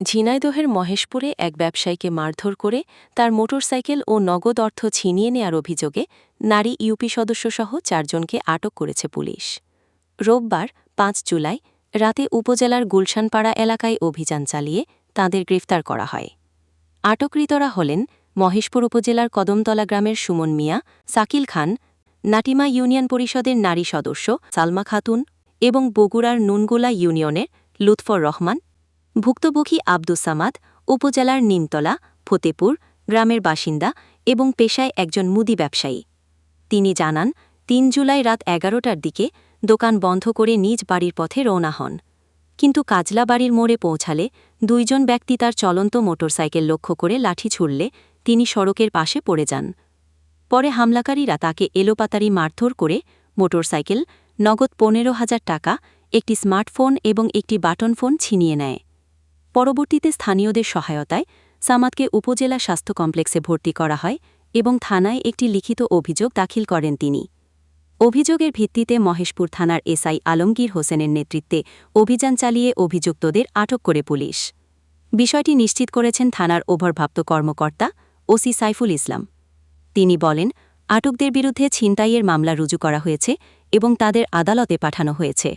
ঝিনাইদহের মহেশপুরে এক ব্যবসায়ীকে মারধর করে তার মোটরসাইকেল ও নগদ অর্থ ছিনিয়ে নেয়ার অভিযোগে নারী ইউপি সদস্যসহ ৪ জনকে আটক করেছে পুলিশ। রোববার ৫ জুলাই রাতে উপজেলার গুলশানপাড়া এলাকায় অভিযান চালিয়ে তাঁদের গ্রেফতার করা হয়। আটককৃতরা হলেন মহেশপুর উপজেলার কদমতলা গ্রামের সুমন মিয়া, সাকিল খান, নাটিমা ইউনিয়ন পরিষদের নারী সদস্য সালমা খাতুন এবং বগুড়ার নুনগোলা ইউনিয়নের লুৎফর রহমান। ভুক্তভোগী আব্দুস সামাদ উপজেলার নিমতলা, ফতেপুর গ্রামের বাসিন্দা এবং পেশায় একজন মুদি ব্যবসায়ী। তিনি জানান, ৩ জুলাই রাত ১১টার দিকে দোকান বন্ধ করে নিজ বাড়ির পথে রওনা হন। কিন্তু কাজলা বাড়ির মোড়ে পৌঁছালে ২ জন ব্যক্তি তার চলন্ত মোটরসাইকেল লক্ষ্য করে লাঠি ছুড়লে তিনি সড়কের পাশে পড়ে যান। পরে হামলাকারীরা তাকে এলোপাতাড়ি মারধর করে মোটরসাইকেল, নগদ ১৫,০০০ টাকা, একটি স্মার্টফোন এবং একটি বাটন ফোন ছিনিয়ে নেয়। পরবর্তীতে স্থানীয়দের সহায়তায় সামাদকে উপজেলা স্বাস্থ্য কমপ্লেক্সে ভর্তি করা হয় এবং থানায় একটি লিখিত অভিযোগ দাখিল করেন তিনি। অভিযোগের ভিত্তিতে মহেশপুর থানার এসআই আলমগীর হোসেনের নেতৃত্বে অভিযান চালিয়ে অভিযুক্তদের আটক করে পুলিশ। বিষয়টি নিশ্চিত করেছেন থানার ওভারভাপ্ত কর্মকর্তা ওসি সাইফুল ইসলাম। তিনি বলেন, আটকদের বিরুদ্ধে ছিনতাইয়ের মামলা রুজু করা হয়েছে এবং তাদের আদালতে পাঠানো হয়েছে।